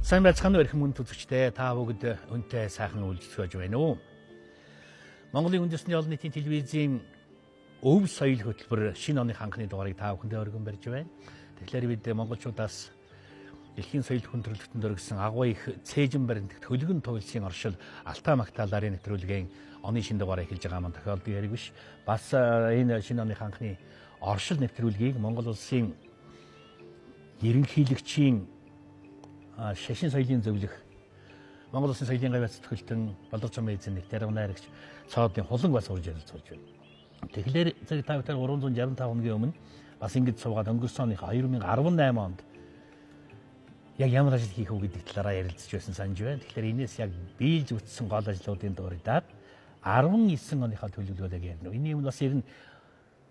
Сайн байцгаана уу эрхэм хүнд үзэгчдээ, та бүгд өнтэй сайхан үйлчлэж байна уу? Монголын үндэсний олон нийтийн телевизийн өв соёл хөтөлбөр шинэ оны ханхны дугаарыг та бүхэндээ өргөн барьж байна. Тэгэхээр бид монголчуудаас дэлхийн соёл хүндрэлтэнд өргөсөн агуу их цээжин баримтагт хөлгөн туйлсын оршил Алтаа магтааларын нэвтрүүлгийн оны шинэ дугаарыг эхэлж байгаа маань тохиолдсон яриг биш. Бас энэ шинэ оны ханхны оршил нэвтрүүлгийг Монгол улсын ерөнхийлөгчийн шашин соёлын зөвлөх Монгол улсын соёлын гавь зэтгүүлтэн Балдар цомын эзэн нэрээр найрагч цаодын хулан бас урьж ярилцуулж байна. Тэгэхээр цаг та бүхэн 365 хоногийн өмнө бас ингэж суугаад өнгөрсөн оны 2018 онд яг ямар ажил хийх үү гэдэг талаараа ярилцж байсан санаж байна. Тэгэхээр энэс яг биелж үтсэн гол ажлуудын дурдаад 19 оныхаа төлөвлөгөөг ярина. Энийн өмнө бас ер нь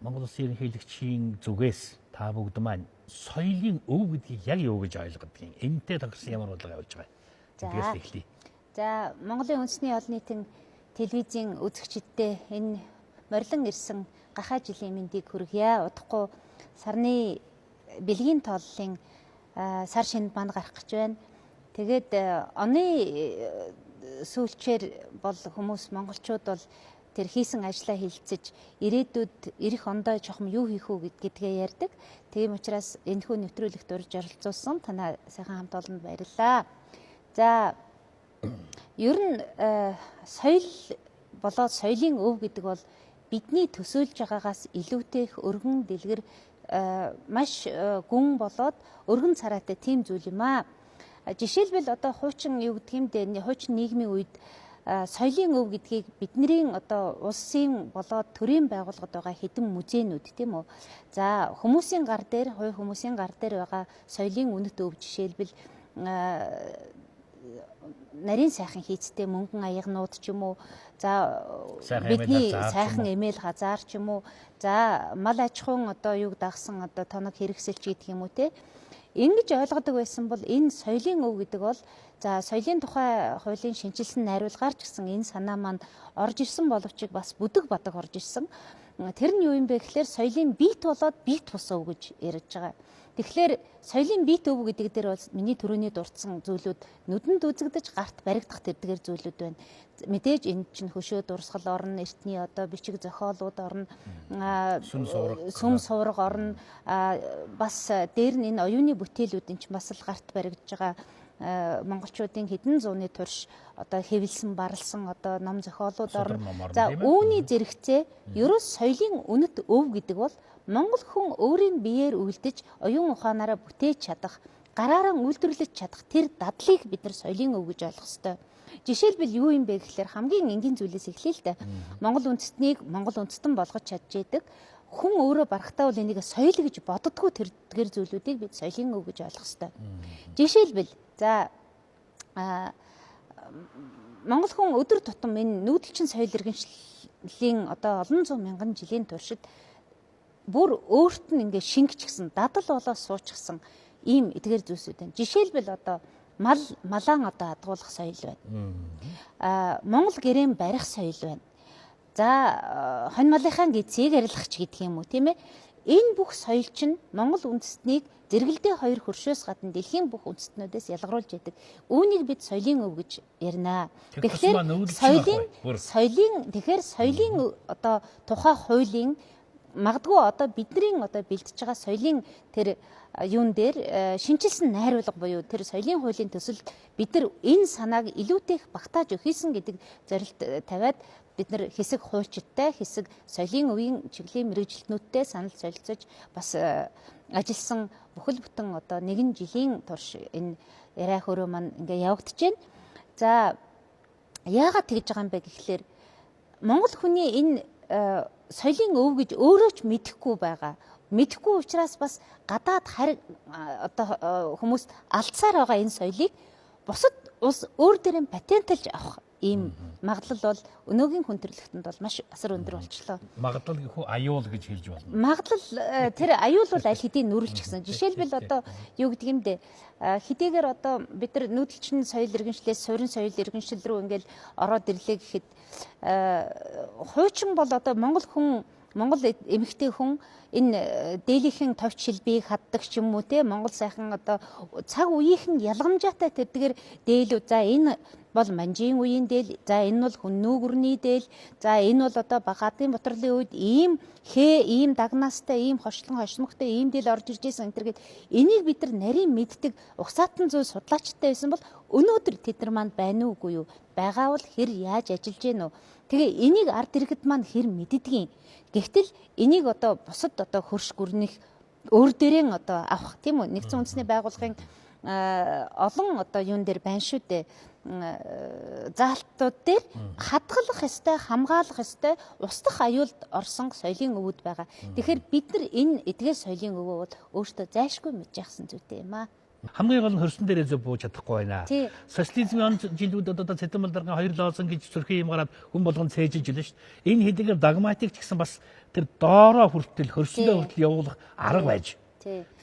Монгол улсын ерөнхийлөгчийн зүгээс та бүгд маань соёлын өв гэдгийг яг юу гэж ойлгодог юм? Энэтэй тохирсон ямар бодлого явуулж байгаа? Тэгээс эхлэе. За, Монголын үндэсний олон нийтийн телевизийн үзэгчидтэй энэ морилон ирсэн гахаа жилийн мэндийг хүргье. Удахгүй сарны бэлгийн тооллын сар шинэ банд гарах гэж байна. Тэгээд оны сүүлчээр бол хүмүүс монголчууд бол тэр хийсэн ажлаа хилцэж ирээдүйд ирэх ондоо чухам юу хийх үү гэдгээ ярьдаг. Тийм учраас энэхүү нэвтрүүлэгт урьж оролцуулсан танаа сайхан хамт олонд баярлалаа. За ер нь соёл болоод соёлын өв гэдэг бол бидний төсөөлж байгаагаас илүүтэйх өргөн дэлгэр маш гүн болоод өргөн царайтай тийм зүйл юм аа. Жишээлбэл одоо хуучин юу гэдэг юм бэ? Хуучин нийгмийн үед соёлын өв гэдгийг бидний одоо улсын болоод төрийн байгууллагад байгаа хэдэн музейнүүд тийм үү. За хүмүүсийн гар дээр, хувь хүмүүсийн гар дээр байгаа соёлын үнэт өв жишээлбэл нарийн сайхан хийцтэй мөнгөн аягнууд ч юм уу. За бидний сайхан эмээл хазаар ч юм уу. За мал аж ахуйн одоо юг дагсан одоо тоног хэрэгсэлч гэдэг юм уу те. Ингэж ойлгодог байсан бол энэ соёлын өв гэдэг бол за соёлын тухай хуулийн шинжилсэн найруулгаар ч гэсэн энэ санаа манд орж ирсэн боловч бас бүдэг бадаг орж ирсэн. Тэр нь юу юм бэ гэхээр соёлын биет болоод биет бус өв гэж ярьж байгаа. Тэгэхээр соёлын биет өв гэдэг дээр бол миний түрүүний дурдсан зүйлүүд нүдэнд үзэгдэж гарт баригдах тэрдгээр зүйлүүд байна. Мэдээж энэ чинь хөшөө дурсгал орно, эртний одоо бичиг зохиолууд орно, сүм сувраг орно, бас дээр нь энэ оюуны бүтээлүүд энэ чинь бас л гарт баригдж байгаа монголчуудын хэдэн зууны турш одоо хэвлсэн барлсан одоо ном зохиолууд орно. За үүний зэрэгцээ ерөөс соёлын үнэт өв гэдэг бол монгол хүн өөрийн биеэр үлдэж оюун ухаанаараа бүтээж чадах, гараараа үйлдвэрлэж чадах тэр дадлыг бид нар соёлын өв гэж ойлгох ёстой. Жишээлбэл юу юм бэ гэхээр хамгийн энгийн зүйлээс эхлэе л дээ. Монгол үндэстнийг монгол үндэстэн болгож чадчихэдэг. Хүн өөрөө барахтаа бол энийг соёл гэж боддгоо тэрдгээр зүйлүүдийг бид соёлын өв гэж ойлгох ёстой. Жишээлбэл за монгол хүн өдөр тутам энэ нүүдэлчин соёл иргэншлийн одоо олон зуун мянган жилийн туршид бүр өөрт нь ингээ шингэчихсэн, дадал болоо суучихсан ийм эдгээр зүйлсүүд байна. Жишээлбэл одоо малаан одоо адгуулах соёл байна. Монгол гэрээн барих соёл байна. За хонь малынхаа гизийг арилгах ч гэдэг юм уу тийм ээ. Энэ бүх соёл чинь монгол үндэстнийг зэрэгэлдээ хоёр хөршөөс гадна дэлхийн бүх үндэстнүүдээс ялгаруулж яадаг. Үүнийг бид соёлын өв гэж ярина. Тэгэхээр соёлын одоо тухай хуулийн магадгүй одоо бидний одоо бэлдэж байгаа соёлын тэр юун дээр шинжилсэн найруулга буюу тэр соёлын хуулийн төсөлд бид нар энэ санааг илүүтэйх багтааж өгсөн гэдэг зорилт тавиад бид нар хэсэг хуульчидтай, хэсэг соёлын өвийн чиглэлийн мэрэгжилтнүүдтэй санал солилцож бас ажилласан бүхэл бүтэн одоо нэгэн жилийн турш энэ яриа хөрөө маань ингээ явагдаж байна. За яагаад тэгж байгаа юм бэ гэхлээр Монгол хүний энэ соёлын өв гэж өөрөө ч мэдэхгүй байгаа. Мэдэхгүй учраас бас гадаад одоо хүмүүс алдсаар байгаа энэ соёлыг бусад улс өөр дээрээ патенталж авах ийм магадлал бол өнөөгийн хүн төрөлхтөнд бол маш асар өндөр болчихлоо. Магадлал гэхүү аюул гэж хэлж байна. Магадлал тэр аюул бол аль хэдийн нүрэлж гисэн. Жишээлбэл одоо юу гэдэг юм бэ? Хэдийгээр одоо бид нар нүүдэлчин соёл иргэншлээс суурин соёл иргэншил рүү ингээл ороод ирлээ гэхэд хуучин бол одоо Монгол эмэгтэй хүн энэ дээлийнхэн товч шилбийг хаддаг ч юм уу те Монгол сайхан одоо цаг үеийнхэн ялгамжаатай тэрдгээр дээлүүд за энэ бол манжийн үеийн дээл за энэ бол хүн нүүгүрний дээл за энэ бол одоо Багаадын Батрлын үед ийм дагнаастай ийм хошлон хошмогтой ийм дээл орж ирж байсан энэ гэд энийг бид нар нарийн мэддэг угсаатан зүй судлаачтай байсан бол өнөөдөр тэд нар манд байна уугүй юу байгаа бол хэр яаж ажиллаж гэнэ үү тэгээ энийг ард иргэд маань хэр мэддгийг гэхдээ энийг одоо бусад одоо хөрш гүрнэх өөр дээрээ одоо авах тийм үү нэгдсэн үндэсний байгууллагын олон одоо юун дээр байна шүү дээ заалтууд дээр хадгалах ёстой хамгаалах ёстой устдах аюулд орсон соёлын өвөд байгаа. Тэгэхээр бид нар энэ эдгээр соёлын өвөө бол өөртөө зайлшгүй мэдж яхсан зүйтэй юм аа. Хамгийн гол нь хөрсөн дээрээ зөв бууж чадахгүй байна. Социализмын он жилүүд одоо цэтэн балдаргын хоёр лоосон гэж зүрхийн юм гараад хүн болгон цээжиж илэн шүү дээ. Энэ хэдийгээр догматик ч гэсэн бас тэр доороо хүртэл хөрсөндөө хүртэл явуулах арга байж.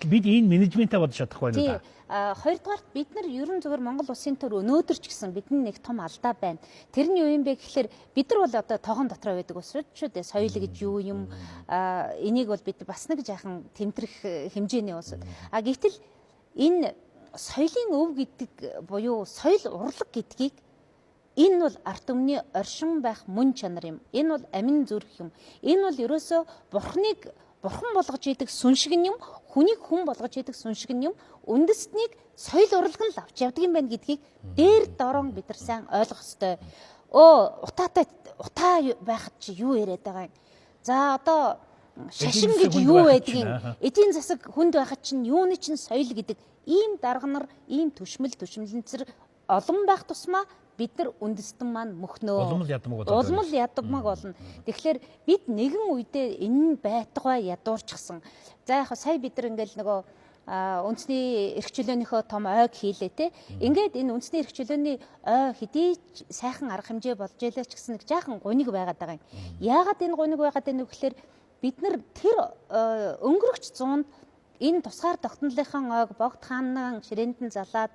Бид энэ менежментээ бодож чадахгүй байна. Хоёрдугаарт бид нар ерөн зүгээр Монгол улсын төр өнөөдөр ч гэсэн бидний нэг том алдаа байна. Тэрний юу юм бэ гэхэлэр бид нар бол одоо тоогон дотроо байдаг ус шүү дээ. Соёл гэж юу юм энийг бол бид бас нэг жаахан тэмтрэх хэмжээний ус. Гэтэл энэ соёлын өв гэдэг буюу соёл урлаг гэдгийг энэ бол ард түмний оршин байх мөн чанар юм. Энэ бол амин зүрх юм. Энэ бол ерөөсөө бурхан болгож идэг сүншгэн юм, хүнийг хүн болгож идэг сүншгэн юм. Үндэстнийг соёл урлаг нь авч явдаг юм байна гэдгийг дээр дорон бид нар сайн ойлгох ёстой. Утаа байхад чи юу яриад байгаа юм? За одоо шашин гэж юу байдгийг эдийн засаг хүнд байхад чинь юуны чинь соёл гэдэг ийм дарга нар ийм төшмөлнцэр олон байх тусмаа бид нар үндэстэн маань мөхнөө улмал ядамаг болно. Тэгэхээр бид нэгэн үедээ энэ байтугай ядуурчихсан. За яг сая бид нар ингээл нөгөө үндэсний эрх чөлөөнийхөө том ойг хийлээ те. Ингээд энэ үндэсний эрх чөлөөний ой хэдий сайхан арга хэмжээ болж ялаач гэсэн нэг жаахан гуниг байгаад байгаа юм. Яагаад энэ гуниг байгаад байна вэ гэхээр бид нар тэр өнгөрөгч зуунд энэ тусгаар тогтнолынхан ойг богд хаанан ширээндэн залаад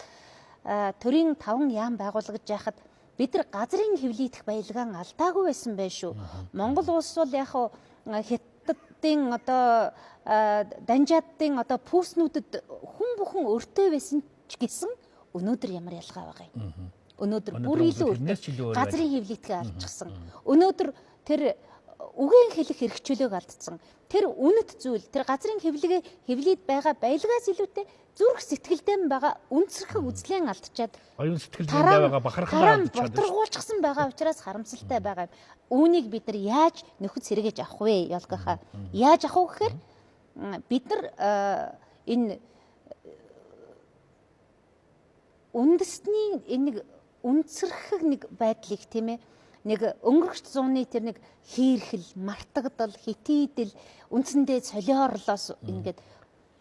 төрийн 5 яам байгуулагдаж яхад бид нар газрын хэвлийдэх баялгаан алдаагүй байсан байх шүү. Монгол улс бол яг хятадын одоо данжаадын одоо пүүснүүдэд хүн бүхэн өртөө байсан ч гэсэн өнөөдөр ямар ялгаа байгаа юм. Өнөөдөр бүр илүү газрын хэвлийдгээ алдчихсан. Өнөөдөр тэр үгийн хэлэх хэрэгчлөөг алдсан. Тэр үнэт зүйл, тэр газрын хэвлийд байгаа баялгаас илүүтэй зүрх сэтгэлдээ байгаа үнцэрхэг үзлэн алдчихад оюун сэтгэлдээ байгаа бахархнаа алдчихад бодргуулчихсан байгаа учраас харамсалтай байгаа юм. Үүнийг бид нар яаж нөхөд сэргээж авах вэ? Ялгахаа. Яаж авах вэ гэхээр бид нар энэ үндэсний энэ үнцэрхэг нэг байдлыг тийм ээ нэг өнгөрөгч зууны тэр нэг хийрхэл, мартагдал, хитийдэл үндсэндээ солиорлоос ингээд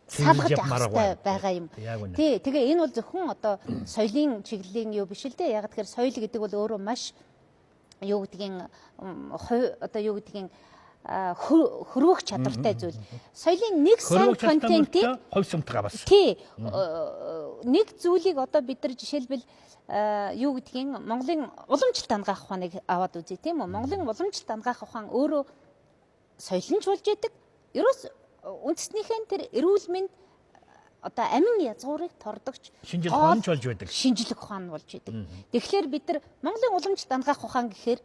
салгаж авахтай байгаа юм. Тий, тэгээ энэ бол зөвхөн одоо соёлын чиглэлийн юу биш л дээ. Яг тэгэхээр соёл гэдэг бол өөрөө маш юу гэдгийг одоо юу гэдгийг хөрвөх чадвартай зүйл. Соёлын нэг сайн контентийг ховсомтгаа бас. Тий. Нэг зүйлийг одоо бид нар жишээлбэл юу гэдгийг Монголын уламжлалт ангаах ухааныг аваад үзье тийм үү? Монголын уламжлалт ангаах ухаан өөрөө соёлонч болж идэг. Ерөөс үндэснийхэн тэр эрүүл мэнд одоо амин язгуурыг тордогч шинжлэх ухаанч болж байдаг. Шинжлэх ухаан болж идэг. Тэгэхээр бид нар Монголын уламжлалт ангаах ухаан гэхээр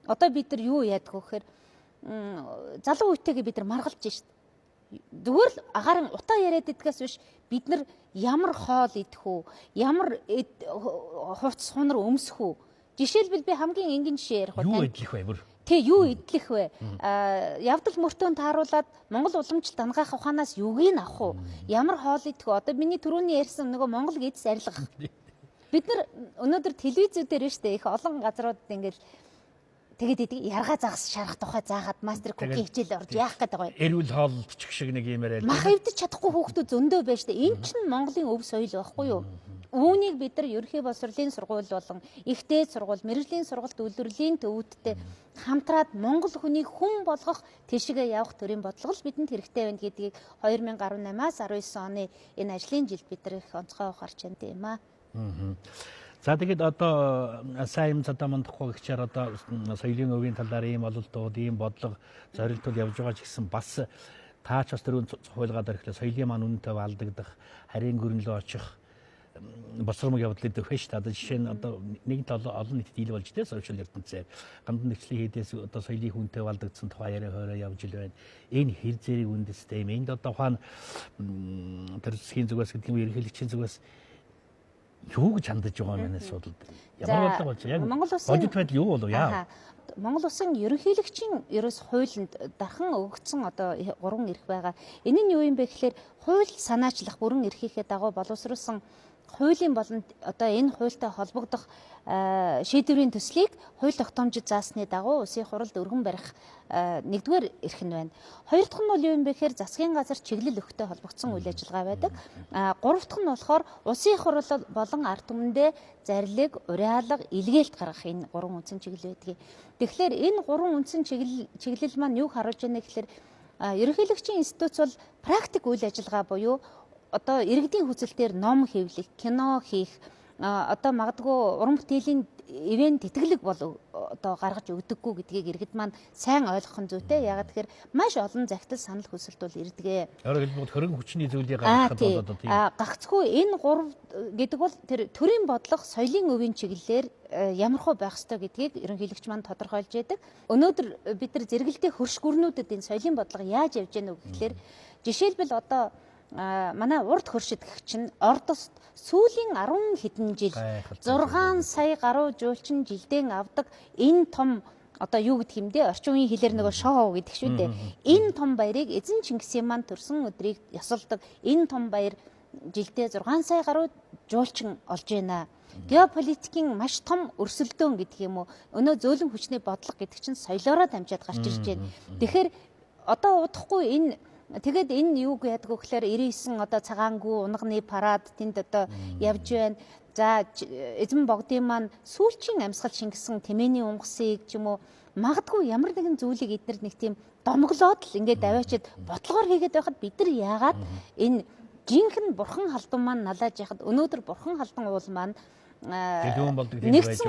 одоо бид нар юу яадаг вэ гэхээр залуу үетэйгээ бид нар маргалж шít. Зүгээр л агарын утаа яриад идгээс биш бид нар ямар хоол идэх үү, ямар хувцс хунар өмсөх үү. Жишээлбэл би хамгийн энгийн жишээ ярих уу. Юу идэх вэ бүр? Тэг юу идэх вэ? Явдал мөртөө тааруулаад Монгол уламжлалт дангаах ухаанаас юуг нь авах уу? Ямар хоол идэх вэ? Одоо миний түрүүний ярьсан нөгөө Монгол эдс арилга. Бид нар өнөөдөр телевизүүдээр шүү дээ их олон газруудад ингээл тэгээд идэг яргаа загас шарах тухай заагаад мастер куки хичээл орж яах гэдэг вэ? Эрүүл хоолч шиг нэг юм яриад. Мах эвдэж чадахгүй хүүхдүүд зөндөө байж тээ. Энэ чинь Монголын өв соёл байхгүй юу? Үүнийг бид нар ерөнхий боловсролын сургууль болон ихтэй сургууль, мэрэгжлийн сургалт үйлдвэрлэлийн төвүүдтэй хамтраад Монгол хүнийг хүн болгох тийшээ явах төрийн бодлого л бидэнд хэрэгтэй байна гэдгийг 2018-аас 19 оны энэ ажлын жилд бид нар их онцгой ухаарч байна юм аа. За тэгээд одоо сайн юм цадаа мандахгүй гэхээр одоо соёлын өвийн талаар ийм ололтууд, ийм бодлого зорилтууд явж байгаа ч гэсэн бас таач бас тэрүүн цохиулгаад ирэхлээр соёлын маань үнэтэй валдагдах, харийн гөрнөлөө очих босромог явдал идэх вэ шүү дээ. Одоо жишээ нь одоо нэг олон нийтэд ил болж дээ сошиал ертөнцийн гандан нэгжлийн хийдээс одоо соёлын хүнтэй валдагдсан тухай яриа хоороо явж ил байна. Энэ хэр зэрэг үндэстэй юм. Энд одоо ухаан тэр засгийн зүгээс гэдэг юм ерөнхийлөгчийн зүгээс юу гэж хандаж байгаа юм бэ асуудал. Ямар бодлого болж яг бодит байдал юу болов яа? Монгол улсын ерөнхийлөгчийн ерөөс хуулинд дархан өгөгдсөн одоо 3 эрх байгаа. Энэ нь юу юм бэ гэхээр хууль санаачлах бүрэн эрхийнхээ дагуу боловсруулсан хуулийн болон одоо энэ хуультай холбогдох шийдвэрийн төслийг хууль тогтоомжид заасны дагуу улсын хуралд өргөн барих нэгдүгээр эрх нь байна. Хоёр дахь нь бол юу юм бэ гэхээр засгийн газар чиглэл өгөхтэй холбогдсон үйл ажиллагаа байдаг. Гурав дахь нь болохоор улсын хурал болон ард түмэндээ зарлиг, уриалга, илгээлт гаргах энэ 3 үндсэн чиглэл байдгийг. Тэгэхээр энэ 3 үндсэн чиглэл маань юг харуулж байна гэхээр ерөнхийлөгчийн институт бол практик үйл ажиллагаа буюу одоо иргэдийн хүсэлтээр ном хэвлэх, кино хийх, одоо магадгүй уран бүтээлийн ивент тэтгэлэг бол одоо гаргаж өгдөггүй гэдгийг иргэд маань сайн ойлгох нь зүйтэй. Ягаад тэгэхээр маш олон захидал санал хүсэлт бол ирдгээ. Өөрөөр хэлбэл хөрөнгө хүчний зүйлийг гаргахад бол одоо тийм. Гагцгүй энэ 3 гэдэг бол тэр төрийн бодлого соёлын өвийн чиглэлээр ямархуу байх ёстой гэдгийг ерөнхийлөгч маань тодорхойлж яадаг. Өнөөдөр бид нар зэрэгэлдээ хөрш гүрнүүдэд энэ соёлын бодлого яаж явж гэнэ вэ гэхээр жишээлбэл одоо манай урд хөршид гэх чинь Ордост сүүлийн 10 хэдэн жил 6 сая гаруй жуулчин жилдээ авдаг энэ том одоо юу гэдэг юм бэ? Орчин үеийн хэлээр нөгөө шоу гэдэг шүү дээ. Энэ том баярыг эзэн Чингисийн маань төрсөн өдрийг ясалдаг. Энэ том баяр жилдээ 6 сая гаруй жуулчин олж байна. Геополитикийн маш том өрсөлдөөн гэдэг юм уу? Өнөө зөөлөн хүчний бодлого гэдэг чинь соёлоороо дамжаад гарч ирж байна. Тэгэхээр одоо удахгүй энэ тэгээд энэ юу гэдэг вэ гэхээр 99 одоо цагаангүй унганы парад тэнд одоо явж байна. За эзэн богдын маань сүүлчийн амьсгал шингэсэн тэмээний унгасыг ч юм уу магадгүй ямар нэгэн зүйлийг эдгээр нэг тийм домоглоод л ингээд аваачид бодлогоор хийгээд байхад бид нар яагаад энэ жинхэнэ бурхан халдан маань налааж яхад өнөөдөр бурхан халдан уул маань нэгдсэн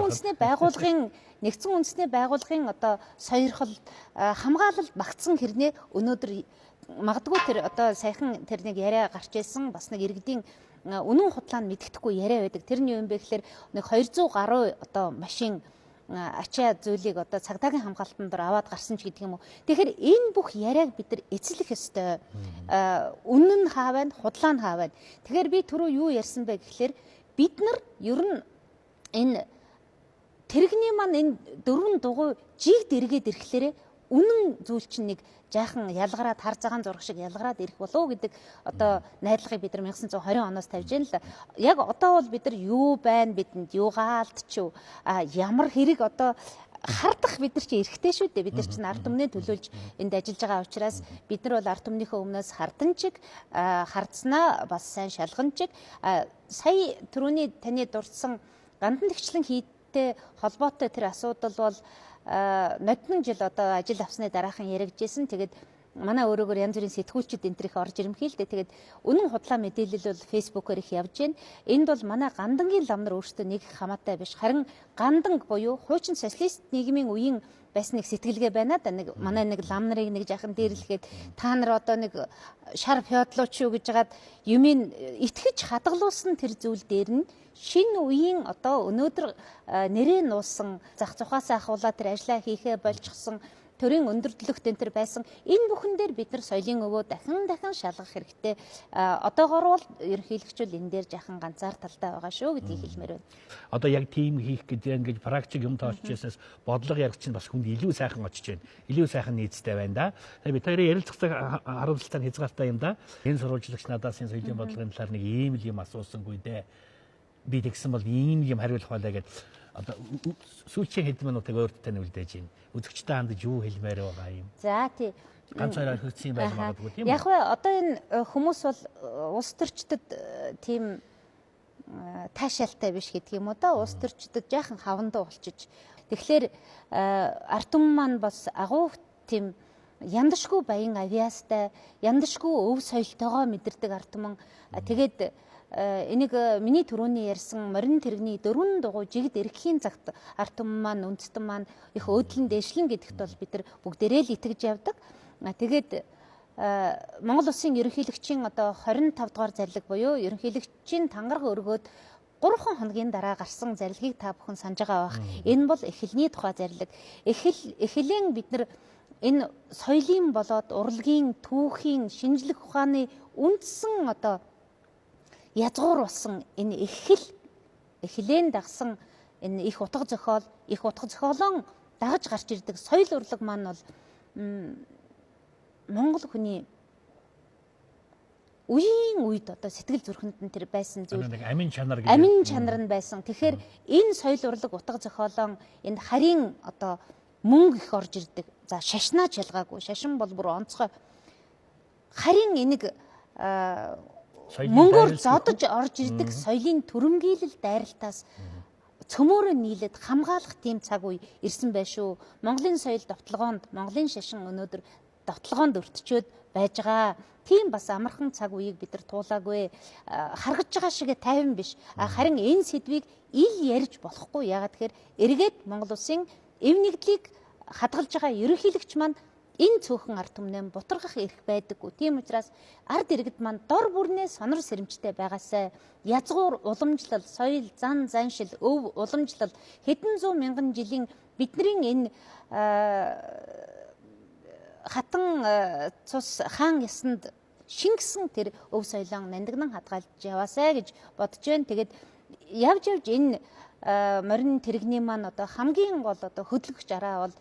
үндэсний байгууллагын одоо сойрхол хамгаалалт багтсан хэрнээ өнөөдөр магадгүй тэр одоо саяхан тэр нэг яриа гарч ирсэн бас нэг иргэдийн үнэн хутлаа нь мэддэхгүй яриа байдаг. Тэр нь юу юм бэ гэхээр нэг 200 гаруй одоо машин ачаа зүйлийг одоо цагдаагийн хамгаалтанд дор аваад гарсан ч гэдэг юм уу. Тэгэхээр энэ бүх яриаг бид нар эзлэх ёстой. Үнэн нь хаа байна, худлаа нь хаа байна. Тэгэхээр би түрүү юу ярьсан бэ гэхээр бид нар ер нь энэ тэрэгний маань энэ дөрвөн дугуй жиг дэргээд ирэхлээрээ үнэн зүйл чинь нэг жаахан ялгараад хар цагаан зураг шиг ялгараад ирэх болов гэдэг одоо найдлагыг бид нар 1920 оноос тавьж байна л да. Яг одоо бол бид нар юу байна, бидэнд юу гаалтчив, ямар хэрэг одоо хардах бид нар чи эрэхтэй шүү дээ. Бид нар чинь ард түмнээ төлөөлж энд ажиллаж байгаа учраас бид нар бол ард түмнийхөө өмнөөс харданчиг, хардснаа бас сайн шалганчиг. Сая түрүүний таны дурдсан гандан тэгчлэн хийдтэй холбоотой тэр асуудал бол нодон жил одоо ажил авсны дараахан яригджсэн. Тэгээд манай өөрөөр янз бүрийн сэтгүүлчид энтрих орж ирэмхийлдэ. Тэгээд үнэн худлаа мэдээлэл бол фэйсбүүкээр их явж байна. Энд бол манай гандангийн лам нар өөрсдөө нэг хамаатай биш. Харин ганданг буюу хуучин социалист нийгмийн үеийн байсан нэг сэтгэлгээ байна да. Нэг манай нэг лам нарыг нэг жаахан дээрлэхэд та нар одоо нэг шар феодлууч шүү гэж хагаад юмыг итгэж хадгалуулсан тэр зүйл дээр нь шинэ үеийн одоо өнөөдөр нэрээ нуусан зах зухаасаа ахуулаад тэр ажиллаа хийхээ болчихсон төрийн өндөрлөлт энэ төр байсан. Энэ бүхэн дээр бид нар соёлын өвөө дахин шалгах хэрэгтэй. Одоогоор бол ерөнхийлөгчөл энэ дээр жахан ганцаар талтай байгаа шүү гэдгийг хэлмээр байна. Одоо яг тийм хийх гэдэг ингэж практик юм тоолж яснаас бодлого ярих чинь бас хүнд илүү сайхан очиж байна. Илүү сайхан нийцтэй байна да. Тэгээ бид хоёрын ярилцлагыг харуултаа хязгаартай юм да. Энэ сурвалжлагч надаас энэ соёлын бодлогын талаар нэг ийм л юм асуусангүй дээ. Би тэгсэн бол ийм юм хариулах байлаа гэд одоо сүүлчийн хэдэн минутыг өөртөө нүлдээж байна. Үзэгчтэй хандаж юу хэлмээр байгаа юм. За тий. Ганц хоёр хөрцөн юм байж магадгүй тийм үү? Яг вэ одоо энэ хүмүүс бол улс төрчдөд тийм таашаалтай биш гэдэг юм уу да. Улс төрчдөд жаахан хавандаа болчиж. Тэгэхээр ард түмэн маань бас агуу тийм яндашгүй баян авиастай, яндашгүй өв соёлтойгоо мэдэрдэг ард түмэн. Тэгээд энийг миний түрүүний ярьсан морин тэрэгний дөрвөн дугуй жигд эргэхийн цагт ард түмэн маань үндэстэн маань их өөдлөн дээшлэн гэдэгт бол бид нар бүгдээрээ л итгэж явдаг. Тэгээд Монгол улсын ерөнхийлөгчийн одоо 25 дугаар зарлиг буюу ерөнхийлөгчийн тангараг өргөөд 3 хоногийн дараа гарсан зарлигийг та бүхэн санаж байгаа бах. Энэ бол эхлэлний тухай зарлиг. Эхлэн бид нар энэ соёлын болоод урлагийн, түүхийн, шинжлэх ухааны үндсэн одоо язгуур болсон энэ эхлэн дагсан энэ их утга зохиолон дагаж гарч ирдэг соёл урлаг маань бол Монгол хүний үеийн үед одоо сэтгэл зүрхэнд нь тэр байсан зүйл амин чанар нь байсан. Тэгэхээр энэ соёл урлаг утга зохиолон энэ харийн одоо мөнгө их орж ирдэг. За шашнаа чалгаагүй. Шашин бол бүр онцгой. Харийн энийг мөнгөөр зодож орж ирдэг соёлын түрэмгийлэл дайралтаас цөмөөрөө нийлээд хамгаалах тийм цаг үе ирсэн байх шүү. Монголын соёл довтлогоонд, Монголын шашин өнөөдөр довтлогоонд өртчөөд байж байгаа. Тийм бас амархан цаг үеийг бид нар туулаагүй. Харгаж байгаа шиг тайван биш. Харин энэ сэдвийг ил ярьж болохгүй. Яагаад тэгэхээр эргээд Монгол улсын эв нэгдлийг хадгалж байгаа ерөнхийлөгч маань энэ цөөхөн ард түмнээ бутаргах эрх байдаггүй. Тийм учраас ард иргэд маань дор бүрнээ сонор сэрэмжтэй байгаасай. Язгуур уламжлал, соёл, заншил, өв уламжлал хэдэн зуун мянган жилийн бидний энэ хатан цус хаан ясанд шингэсэн тэр өв соёлон нандинан хадгалж яваасай гэж бодож байна. Тэгээд явж энэ морин тэрэгний маань одоо хамгийн гол одоо хөдөлгөж араа бол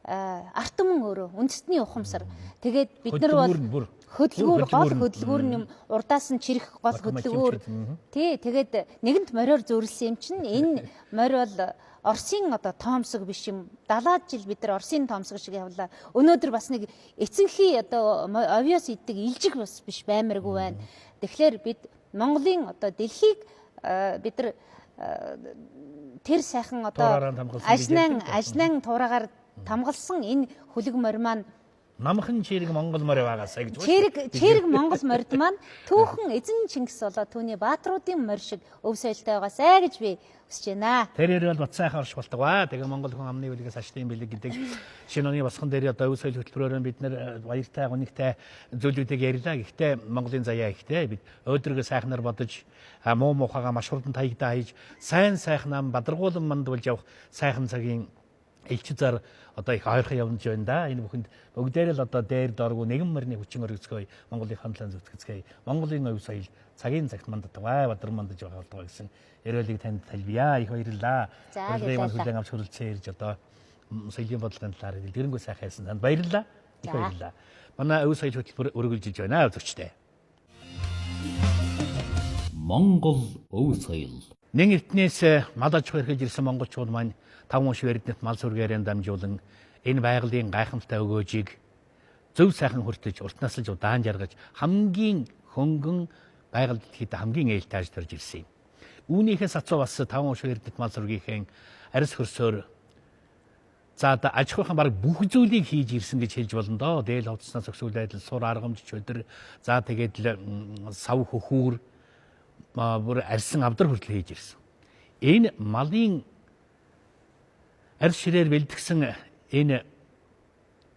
ард түмэн өөрөө үндэстний ухамсар. Тэгээд бид нар бол хөдөлгүүр гол хөдөлгүүр юм урдаас нь чирэх гол хөдөлгүүр. Тий, тэгээд нэгэнт мориор зөөрлсөн юм чинь энэ морь бол Оросын одоо тоомсог биш юм. 70 жил бид нар Оросын тоомсог шиг явлаа. Өнөөдөр бас нэг эцэнхий одоо авиас иддэг илжиг бас биш баймаргүй байна. Тэгэхээр бид Монголын одоо дэлхийг бид нар тэр сайхан одоо ажнан туураагаар тамгалсан энэ хүлэг морь маань намхан чирэг Монгол морь байгаасаа гэж чирэг Монгол морьд маань түүхэн эзэн Чингис болоо түүний баатруудын морь шиг өв соёлтой байгаасаа гэж би хүсэж байна. Тэрээр бол бат сайхан орш болдог ба. Тэгээ Монгол хүн амны үлгээс ашигтай бэлэг гэдэг шинэ оны босхон дээр одоо өв соёл хөтөлбөрөөр бид нэр баяртай гонигтай зүйлүүдийг ярьлаа. Гэхдээ Монголын заяа ихтэй бид өөдрөгөө сайхнаар бодож муу мухагаа маш хурдан таягдаа хийж сайн сайхнаа бадаргуулан мандуулж явах сайхан цагийн элч зар одоо их ойрхон явж байна да. Энэ бүхэнд бүгдээр л одоо дээр доргуу нэгэн морины хүчин өргөцгөө Монголын хамтлан зүтгэцгээе. Монголын өв соёл цагийн цагт манддаг бадар мандаж байгаа болдог гэсэн ярилцлагыг танд талбия. Их баярлалаа. Баярлалаа. Хүлээн авч хүрэлцэн ирж одоо соёлын бодлогын талаар дэлгэрэнгүй сайхан хэлсэн танд баярлалаа. Их баярлалаа. Манай өв соёл хөтөлбөр өргөлж байна үзэгчтэй. Монгол өв соёл. Нэг эртнээс мал аж ахуй эрхэлж ирсэн монголчууд маань 5 унш эрдэнэт мал сүргээрээ дамжуулан энэ байгалийн гайхамшигтай өгөөжийг зөв сайхан хүртэж урт наслж удаан жаргаж хамгийн хөнгөн байгаль дэлхийд хамгийн ээлтайж төрж ирсэн юм. Үүнийхээс ацуу бас 5 унш эрдэнэт мал сүргийнхээ арьс хөрсөөр за аж ахуйн баг бүх зүйлийг хийж ирсэн гэж хэлж болно доо. Дээл хувцснаас өксүүл байдал, сур аргамж, чөдөр, за тэгээд сав хөхүүр бүр арьсан авдар хүртэл хийж ирсэн. Энэ малын арьс ширээр бэлтгэсэн энэ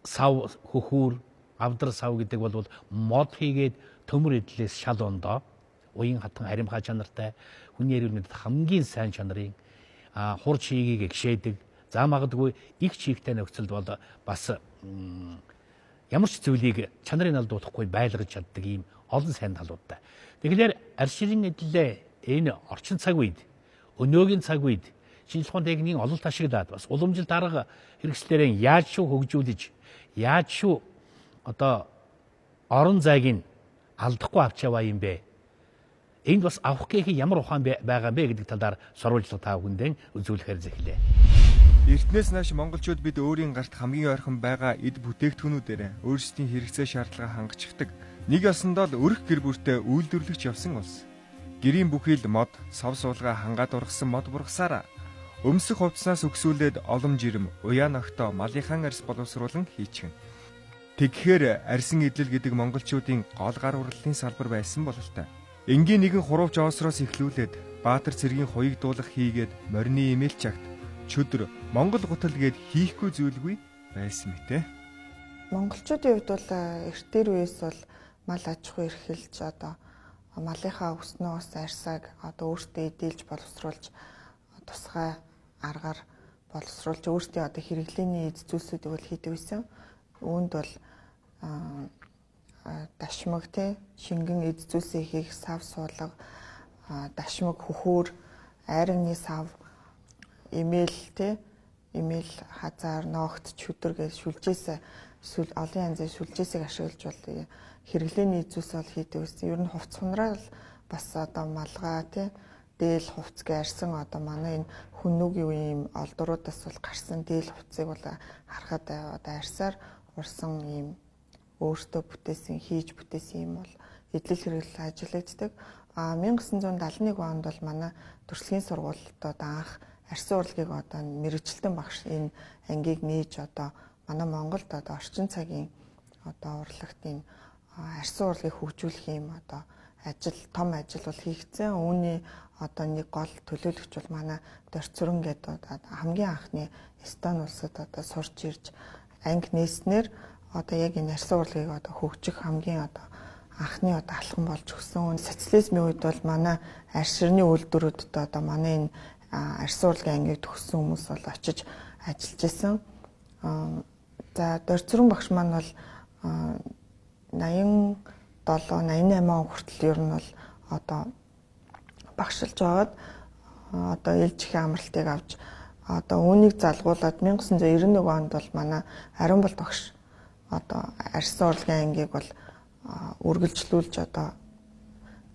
сав хөхүүр авдар сав гэдэг бол мод хийгээд төмөр эдлээс шал ондоо уян хатан харимхаа чанартай хүний эрүүл мэндэд хамгийн сайн чанарын хурц шийгийг гэгшээдэг За магадгүй их чигтэй нөхцөлд бол бас ямар ч зүйлийг чанарын алдуулахгүй байлгаж чаддаг ийм олон сайн талуудтай. Тэгэхээр арьс ширийн эдлээ энэ орчин цаг үед, өнөөгийн цаг үед шинжлэх ухааны техникийн ололт ашиглаад бас уламжлалт арга хэрэгслээрээ яаж шүү хөгжүүлж, яаж шүү одоо орон зайг нь алдахгүй авч яваа юм бэ? Энд бас авах гээх ямар ухаан байгаа юм бэ гэдэг талаар сурвалжлага та бүхэндээ үзүүлэхээр зэхлээ. Эртнээс нааш монголчууд бид өөрийн гарт хамгийн ойрхон байгаа эд бүтээгдэхүүнүүдээр өөрсдийн хэрэгцээ шаардлага хангацдаг. Нэг ёсондоо л өрх гэр бүртээ үйлдвэрлэгч явсан улс. Гэрийн бүхий л мод, сав суулгаа хангаад ургасан мод бургасаараа өмсөх хувцснаас өгсүүлээд олон жирэм, уяан огтоо малынхан арьс боловсруулан хийчихнэ. Тэгэхээр арьсан идэл гэдэг монголчуудын гол гар урлалын салбар байсан бололтой. Энгийн нэгэн хурууч оосроос эхлүүлээд Баатар цэргийн хуйг дуулах хийгээд морины имэлч агт чөдөр Монгол гутал гээд хийхгүй зүйлгүй байсан мэт. Монголчуудын хувьд бол эртээр үеэс бол мал аж ахуй эрхэлж одоо малынхаа өснөө ус арьсааг одоо өөртөө эдэлж боловсруулж тусгай аргаар боловсруулж өөртөө одоо хэрэглээний эд зүйлсүүдийг бол хийдэг байсан. Үүнд бол дашмаг шингэн эд зүйлсээ хийх сав суулга, дашмаг хөхөөр, айрны сав, эмээл эмээл хазаар, ноогт, чөдөр гэж шүлжээс олон янзын шүлжээсийг ашиглаж бол хэрэглээний эд зүйлс бол хийдэг байсан. Ер нь хувц хунраа бас одоо малгай дээл хувц гэрсэн одоо манай энэ хүннүүгийн үеийн олдуруудаас бол гарсан дээл хувцыг бол харахад одоо арьсаар урсан ийм өөртөө бүтээсэн хийж бүтээсэн юм бол эдлэл хэрэглэл ажиллагддаг. 1971 онд бол манай төрөлхийн сургуульд одоо анх арьсан урлагийг одоо мэргэжилтэн багш энэ ангийг нээж одоо манай Монголд одоо орчин цагийн одоо урлагт энэ арьсан урлагийг хөгжүүлэх юм одоо том ажил бол хийгдсэн. Үүний одоо нэг гол төлөөлөгч бол манай Дорцуран гэдэг хамгийн анхны Эстон улсад одоо сурч ирж анги нээснээр одоо яг энэ арьсан урлагийг одоо хөгжих хамгийн одоо анхны одоо алхам болж өгсөн. Социализмын үед бол манай арьс ширний үйлдвэрүүдэд одоо манай энэ арьсан урлагийн ангиг төгссөн хүмүүс бол очиж ажиллаж исэн. За Дорцуран багш маань бол 87-88 он хүртэл ер нь бол одоо багшилж аваад одоо ээлж их амралтыг авч одоо үүнийг залгуулад 1991 онд бол манай Ариун бол багш одоо арьсан урлагийн ангийг бол үргэлжлүүлж одоо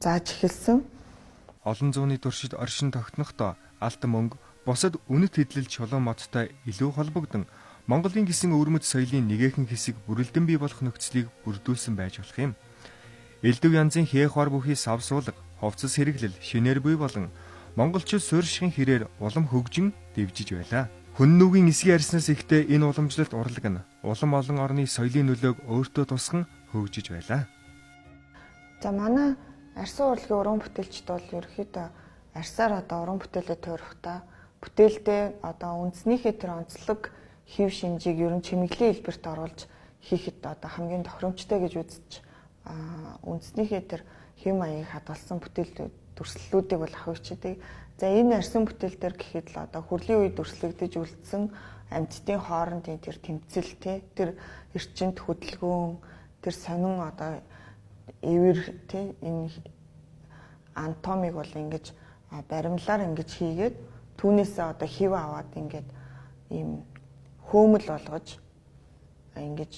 зааж эхэлсэн. Олон зууны туршид оршин тогтнохдоо алт мөнгө, бусад үнэт хэдлэл чулуун модтой илүү холбогдсон Монголын гисэн өвөрмөц соёлын нэгэн хэсэг бүрэлдэн бий болох нөхцөлийг бүрдүүлсэн байж болох юм. Элдв янзын хээх хор бүхий сав суулга, хувцас хэрэглэл, шинээр буй болон монголчууд суурьшихын хэрээр улам хөгжин дэвжиж байлаа. Хүннүүгийн эсгийн арьснаас ихтэй энэ уламжлалт урлаг нь улам олон орны соёлын нөлөөг өөртөө тусган хөгжиж байлаа. За манай арьсан урлагийн уран бүтээлчд бол ерөөхдөө арьсаар одоо уран бүтээлээ тойрохтой бүтээлдээ одоо үндснийхээ тэр онцлог хэв шинжийг ер нь чимэглэлийн хэлбэрт оруулж хийхэд одоо хамгийн тохиромжтой гэж үзэж үндснийхээ тэр хэв маягийг хадгалсан бүтээл дүрслэлүүдийг бол авах хүчтэй. За энэ арьсан бүтээл дээр гэхэд л одоо хүрлийн үед дүрслэгдэж үлдсэн амьтдын хоорондын тэр тэмцэл тэр эрчимт хөдөлгөөн тэр сонин одоо эвэр энэ анатомиг бол ингэж баримлаар ингэж хийгээд түүнээсээ одоо хэв аваад ингээд ийм хөөмөл болгож ингэж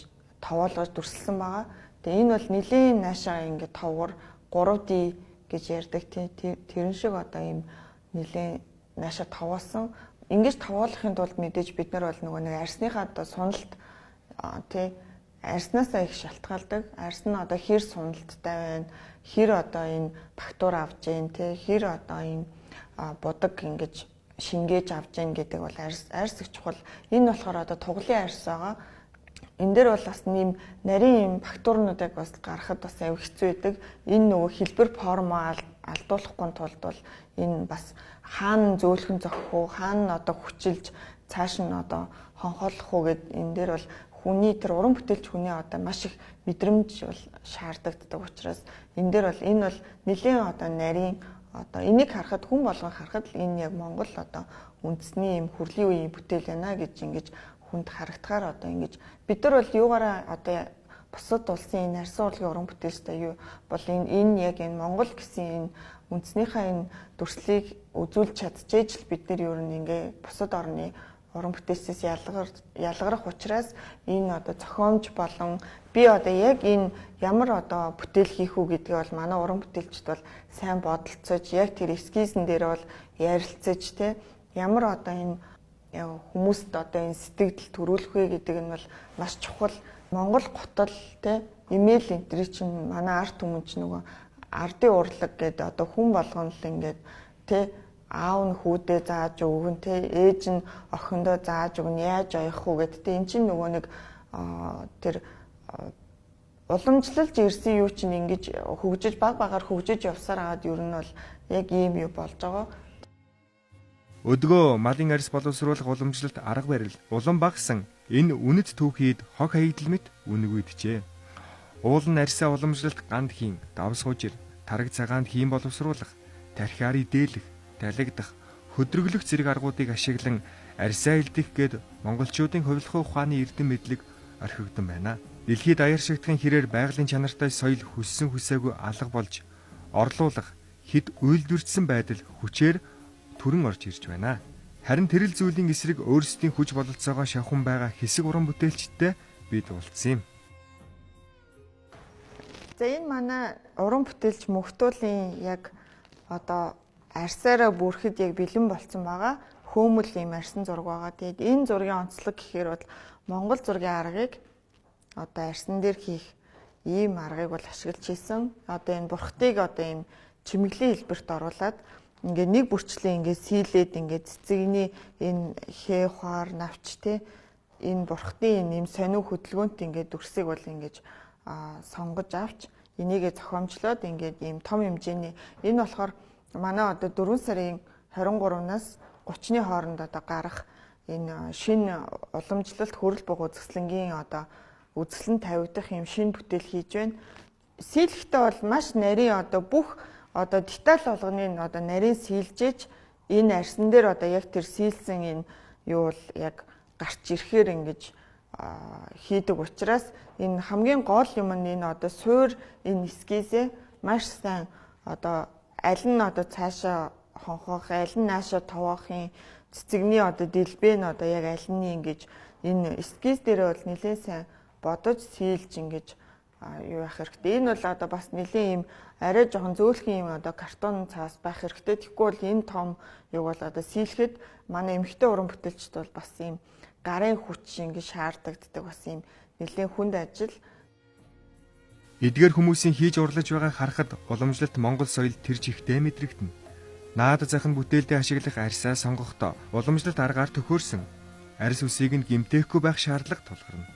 товоолгож дүрслсэн байгаа. Тэгээ энэ бол нэлийн наашаа ингээд товгор 3D гэж ярьдаг тэрэн шиг одоо ийм нэлийн наашаа товоосон. Ингэж товоолохын тулд мэдээж бид нар бол нөгөө нэг арьсныхаа одоо суналт арьснаасаа их шалтгаалдаг. Арьс нь одоо хэр суналттай байна, хэр одоо энэ фактур авж гин хэр одоо энэ будаг ингэж шингээж авч гин гэдэг бол арьс их чухал. Энэ болохоор одоо туглын арьс байгаа. Энэ дээр бол бас нэм нарийн юм фактурнуудыг бас гаргахад бас аяг хэцүү байдаг. Энэ нөгөө хэлбэр формоо алдуулахгүй тулд бол энэ бас хаана зөөлхөн зохих уу, хаана одоо хүчилж цааш нь одоо хонхоолох уу гэд энэ дээр бол хүний тэр уран бүтээлч хүний одоо маш их мэдрэмж бол шаардагддаг учраас энэ дээр бол энэ бол нэлийн одоо нарийн одоо энийг харахад хүн болгон харахад л энэ яг Монгол одоо үндэсний юм хүрлийн үеийн бүтээл байна гэж ингэж хүнд харагдахаар одоо ингэж бид нар бол юугаараа одоо бусад улсын энэ арьсан урлагийн уран бүтээлчтэй юу бол энэ яг энэ Монгол гэсэн энэ үндэснийхээ энэ дүрслийг үзүүлж чадчихэж л бид нар юу нэг бусад орны уран бүтээлчээс ялгарах учраас энэ одоо зохиомж болон би одоо яг энэ ямар одоо бүтээл хийх үү гэдгээ бол манай уран бүтээлчд бол сайн бодолцож яг тэр эскизэн дээр бол ярилцаж те ямар одоо энэ хүмүүст одоо энэ сэтгэл төрүүлэх вэ гэдэг нь бол маш чухал. Монгол гутал те имэйл энтри чинь манай арт түмэн чинь нөгөө ардын урлаг гэдэг одоо хүн болгоно л ингээд те аав нь хүүдээ зааж өгөн те ээж нь охиндоо зааж өгнө яаж оих уу гэдэг те эн чинь нөгөө нэг тэр уламжлалж ирсэн юу чинь ингэж хөгжиж баг багаар хөгжиж явсаар агаад ер нь бол яг ийм юу болж байгаа. Өдгөө малын арьс боловсруулах уламжлалт арга барил улам багсан энэ үнэт түүхийд хог хаягдл мэт үнэгүйджээ. Уулын арьсаа уламжлалт ганд хийн, давс хужир, тараг цагаанд хийн боловсруулах, тархиарыг дээлэх, талигдах, хөдрөглөх зэрэг аргуудыг ашиглан арьсаа илдэх гээд монголчуудын хувилах ухааны эрдэм мэдлэг орхигдсон байна. Дэлхийд аяар шигтгэн хэрээр байгалийн чанартай соёл хүссэн хүсээгүй алга болж орлуулах хэд үйлдвэрчсэн байдал хүчээр түрэн орж ирж байна. Харин тэрэл зүйлийн эсрэг өөрсдийн хүч бололцоогоо шавхан байгаа хэсэг уран бүтээлчтэй бид уулзсан юм. За энэ манай уран бүтээлч мөхтөлийн яг одоо арьсаараа бүрхэд яг бэлэн болцсон байгаа. Хөөмөл ийм арьсан зураг байгаа. Тэгээд энэ зургийн онцлог гэхээр бол Монгол зургийн аргыг одоо арьсан дээр хийх ийм аргыг бол ашиглаж хийсэн. Одоо энэ бурхтыг одоо ийм чимэглэн хэлбэрт оруулаад ингээд нэг бүрчлээ ингээд сийлээд ингээд цэцэгний энэ хээ хаар навч те энэ бурхтын энэ юм сонио хөдөлгөөнт ингээд дүрсийг бол ингээд сонгож авч энийгээ зохиомжлоод ингээд ийм том хэмжээний энэ болохоор манай одоо 4 сарын 23-наас 30-ны хооронд одоо гарах энэ шинэ уламжлалт хөрөл бог үзэсгэлэнгийн одоо үзэсгэлэн тавигдах юм шинэ бүтээл хийж байна. Сийлэхдээ бол маш нарийн одоо бүх одоо деталь болгоныг одоо нарийн сийлжээж энэ арьсан дээр одоо яг тэр сийлсэн энэ юу бол яг гарч ирэхээр ингэж хийдэг учраас энэ хамгийн гол юм нь энэ одоо суур энэ эскизээ маш сайн одоо аль нь одоо цаашаа хонхох, аль нь наашаа товоохын цэцэгний одоо дэлбээ нь одоо яг аль нь ингэж энэ эскиз дээр бол нэлээд сайн бодож сийлж ингэж юу яах хэрэгтэй. Энэ бол одоо бас нэлээд юм арай жоохон зөөлхөн юм одоо картон цаас байх хэрэгтэй. Тэгэхгүй бол энэ том юг бол одоо сийлэхэд манай эмэгтэй уран бүтээлчд бол бас юм гарын хүч ингэж шаардагддаг бас юм нэлээд хүнд ажил. Эдгээр хүмүүсийн хийж урлаж байгааг харахад уламжлалт Монгол соёл тэрж ихтэй мэдрэгдэнэ. Наад захын бүтээлдээ ашиглах арьсаа сонгохдоо уламжлалт аргаар төхөөрсөн арьс үсийг нь гэмтээхгүй байх шаардлага тулгарна.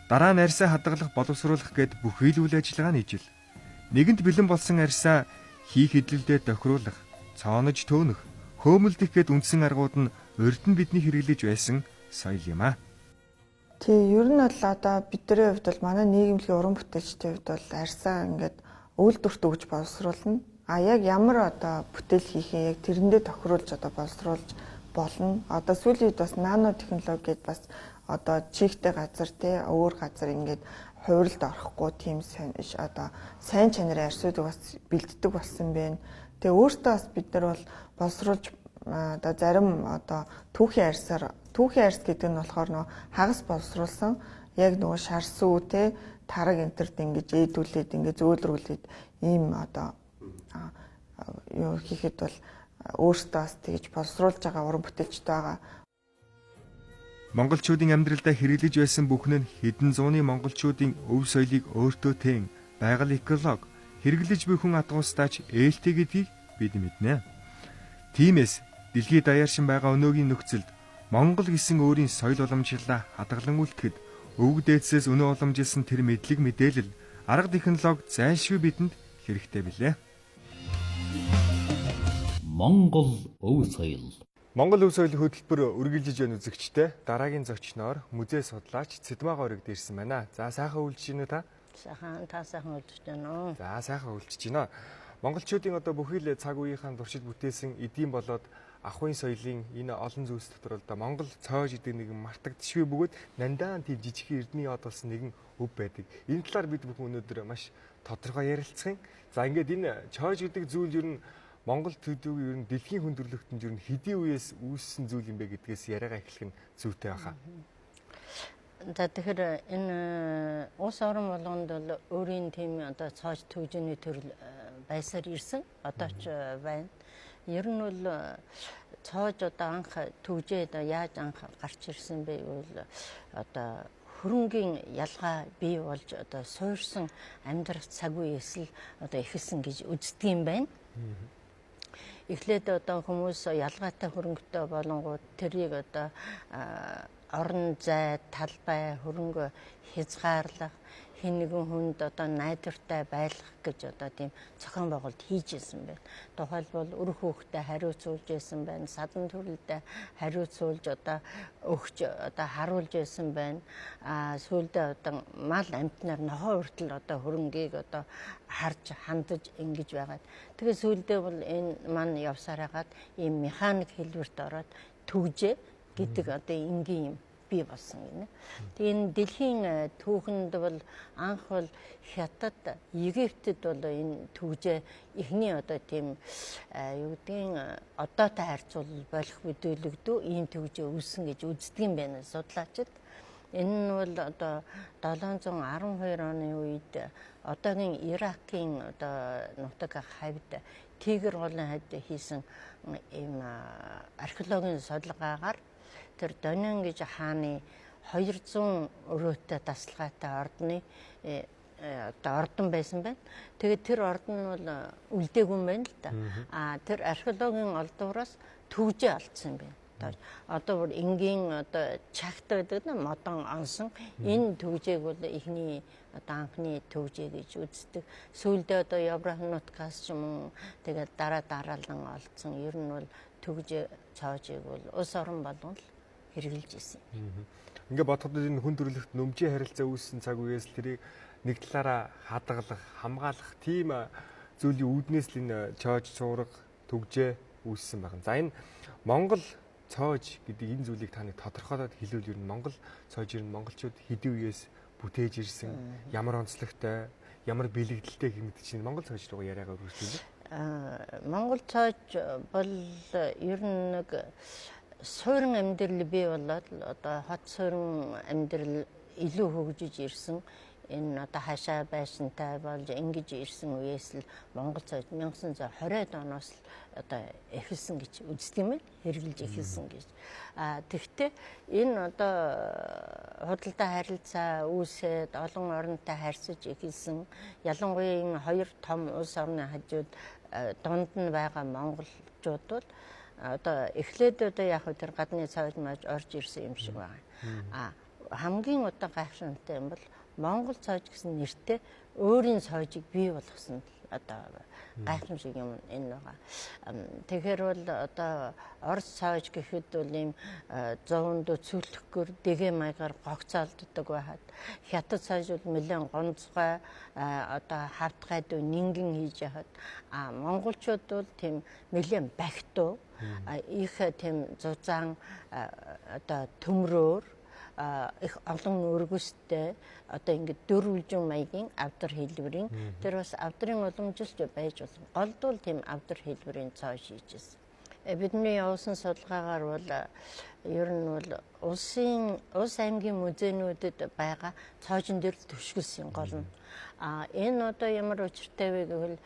Дараа нь арьсаа хадгалах боловсруулах гэд бүхий л үйл ажиллагаа нийжил. Нэгэнт бэлэн болсон арьсаа хийх хэдлэлдээ тохируулах, цоонож төөнөх, хөөмөлдөх гэд үндсэн аргууд нь урд нь бидний хэрэглэж байсан соёл юм аа. Тий, ер нь бол одоо бидний хувьд бол манай нийгэмлэгийн уран бүтээлчдийн хувьд бол арьсаа ингээд үйлдвэрт өгж боловсруулна. А яг ямар одоо бүтээл хийхээ яг тэрэндээ тохируулж одоо боловсруулж болно. Одоо сүүлийн үед бас нано технологи гэдээ бас одоо чигтэй газар тий өөр газар ингээд хувиралд орохгүй тийм одоо сайн чанарын арьсуудыг бас бэлддэг болсон байна. Тэгээ өөртөө бас бид нар бол боловсруулж одоо зарим одоо түүхийн арьс гэдэг нь болохоор нөгөө хагас боловсруулсан яг нөгөө шар сүү тий тараг энтерд ингэж ээдүүлээд ингэж зөөлрүүлээд ийм одоо юу хийхэд бол өөртөө бас тэгж боловсруулж байгаа уран бүтээлчтэй байгаа. Монголчуудын амьдралдаа хэрэглэж байсан бүхэн нь хэдэн зууны монголчуудын өв соёлыг өөртөө тээн байгаль эколог хэрэглэж буй хүн атгуустаач ээлтэй гэдгийг бид мэднэ. Тиймээс дэлхийд даяаршин байгаа өнөөгийн нөхцөлд Монгол гэсэн өөрийн соёл уламжлалаа хадгалан үлдэхэд өвөг дээдсээс өнөө уламжилсан тэр мэдлэг мэдээлэл арга технологи зайлшгүй бидэнд хэрэгтэй билээ. Монгол өв соёл. Монгол өв соёлын хөтөлбөр үргэлжлэж байна үзэгчтэй. Дараагийн зочноор музей судлаач Цэдмаа горыг дээрсэн байна. За сайхан үйлчж гинэ та? Сайхан та сайхан үйлчж байна уу? За сайхан үйлчж гинэ. Монголчуудын одоо бүхий л цаг үеийнхаа туршид бүтээсэн эдийн болоод ахуйн соёлын энэ олон зүйлс дотор одоо Монгол цоож идэг нэгэн мартагдчихгүй бөгөөд нандаан тийм жижиг эрдний од болсон нэгэн өв байдаг. Энэ талаар бид бүхэн өнөөдөр маш тодорхой ярилцсан. За ингээд энэ цоож гэдэг зүйл ер нь Монгол төдийгүй ер нь дэлхийн хүндрэлтөнд ер нь хэдийн үеэс үүссэн зүйл юм бэ гэдгээс яриагаа эхлэх нь зүйтэй баха. За тэгэхээр энэ улс орон болгонд бол өөрийн тийм одоо цоож төвжиний төрөл байсаар ирсэн. Одоо ч байна. Ер нь бол цоож одоо анх төвжээ одоо яаж анх гарч ирсэн бэ гэвэл одоо хөрөнгийн ялгаа бий болж одоо суурьсан амьдрах цаг үеэс л одоо эхэлсэн гэж үздэг юм байна. Эхлээд одоо хүмүүс ялгаатай хөрөнгөтэй болонгууд тэрийг одоо орон зай, талбай, хөрөнгө хязгаарлах, хэн нэгэн хүнд одоо найдвартай байлгах гэж одоо тийм зохион байгуулалт хийж исэн байна. Тухайлбал үр хүүхдэд хариуцуулж исэн байна, садан төрөлдөө хариуцуулж одоо өгч одоо харуулж исэн байна. Сүүлдээ одоо мал амтнаар нохоо хүртэл одоо хөрөнгийг одоо харж хандаж ингэж байгаад. Тэгээ сүүлдээ бол энэ маань явсаар хагаад ийм механик хэлбэрт ороод төгжээ гэдэг одоо энгийн юм бий болсон гинэ. Тэгээ энэ дэлхийн түүхэнд бол анх бол Хятад, Египтэд бол энэ төгжээ эхний одоо тийм юу гэдгийг одоотой харьцуулбал болох мэдүүлэгдүү ийм төгжээ үүссэн гэж үздэг юм байна судлаачид. Энэ нь бол одоо 712 оны үед одоогийн Иракийн одоо нутаг хавьд Тигр голын хавьд хийсэн ийм археологийн судалгаагаар тэр Донин гэж хааны 200 өрөөтэй тасалгаатай ордны одоо ордон байсан байна. Тэгээд тэр ордон нь бол үлдээгүй юм байна л да. Тэр археологийн олдвоороос төгжээ алдсан юм байна. Одоо бүр энгийн одоо чагт байдаг нь модон онсон энэ төгжээг бол ихний одоо анхны төгжээ гэж үздэг. Сүүлдээ одоо Еврохнуткаас ч юм уу тэгээд дараалан олдсон. Ер нь бол төгжээ цоожийг бол улс орон болгон л хэрэгжилж ирсэн. Ингээ бодоход энэ хүн төрөлхт нөмжийн харилцаа үүссэн цаг үеэс л тэрийг нэг талаараа хадгалах, хамгаалах тийм зүйлийн үүднээс л энэ цоож цуурга төгжээ үүссэн байна. За энэ Монгол цоож гэдэг энэ зүйлийг та нэг тодорхойлоод хэлвэл ер нь Монгол цоож ер нь монголчууд хэдийн үеэс бүтээж ирсэн, ямар онцлогтой, ямар бэлэгдэлтэй хэмэд чинь Монгол цоож руу яриагаа өргөжлүүлээ. Монгол цоож бол ер нь нэг суурин амьдрал бий болоод одоо хот суурин амьдрал илүү хөгжиж ирсэн. Энэ одоо хашаа байшинтай болж ингэж ирсэн үеэс л Монгол цоож 1920-ад оноос л одоо эхэлсэн гэж үздэг юм байна. Хэрэгжилж эхэлсэн гэж. Тэгвэл энэ одоо худалдаа харилцаа үүсээд олон орнтой харьцаж эхэлсэн. Ялангуяа энэ хоёр том улс орны хажууд дунд нь байгаа монголчууд бол одоо эхлээд одоо яг тэр гадны цоож маж орж ирсэн юм шиг байна. Хамгийн одоо гайхшинтай юм бол Монгол цоож гэсэн нэртэй өөрийн цоожийг бий болгосон одоо гайхамшиг юм энэ байгаа. Тэгэхээр бол одоо Орос цоож гэхэд бол ийм 100-д цөлөхгөр дэгэ маягаар гогцоолддог байхад Хятад цоож бол нэлээд гонцгой одоо хавтгайд нингэн хийж яхад монголчууд бол тийм нэлээд багтуу их тийм зузаан одоо төмрөөр их олон өргөстэй одоо ингээд дөрвөлжин маягийн авдар хэлбэрийн тэр бас авдрын уламжилж байж болно. Голдвол тийм авдар хэлбэрийн цоо шийжсэн. Бидний явуулсан судалгаагаар бол ер нь бол улс аймгийн музейнүүдэд байгаа цоожин дээр төвшгөлсөн гол нь. Энэ одоо ямар учиртай вэ гэвэл